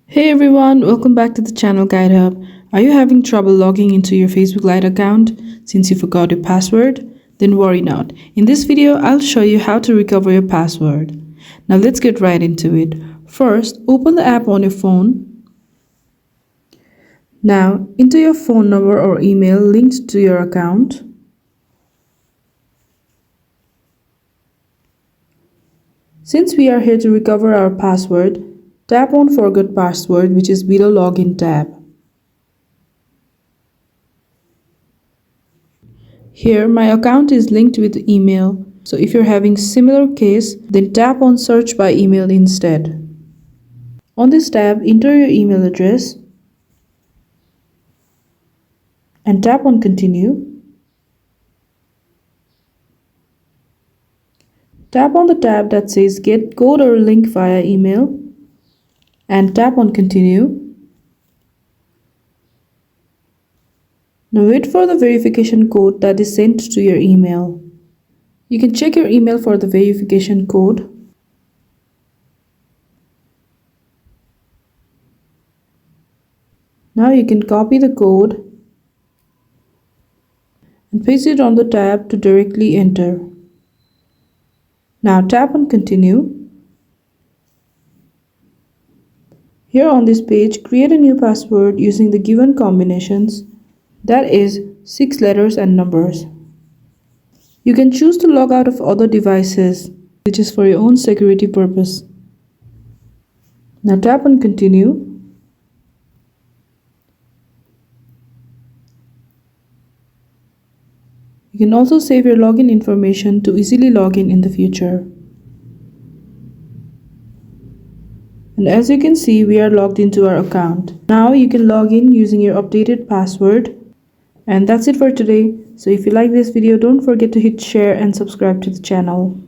Hey everyone, welcome back to the channel Guide Hub. Are you having trouble logging into your Facebook Lite account since you forgot your password? Then worry not. In this video, I'll show you how to recover your password. Now let's get right into it. First, open the app on your phone. Now, enter your phone number or email linked to your account. Since we are here to recover our password, tap on Forgot Password, which is below Login tab. Here, my account is linked with email, so if you're having similar case, then tap on Search by Email instead. On this tab, enter your email address and tap on Continue. Tap on the tab that says Get Code or Link via email and tap on Continue. Now wait for the verification code that is sent to your email. You can check your email for the verification code. Now you can copy the code and paste it on the tab to directly enter. Now tap on Continue. Here on this page, create a new password using the given combinations, that is 6 letters and numbers. You can choose to log out of other devices, which is for your own security purpose. Now tap on Continue. You can also save your login information to easily log in the future. And as you can see, we are logged into our account. Now you can log in using your updated password. And that's it for today. So if you like this video, don't forget to hit share and subscribe to the channel.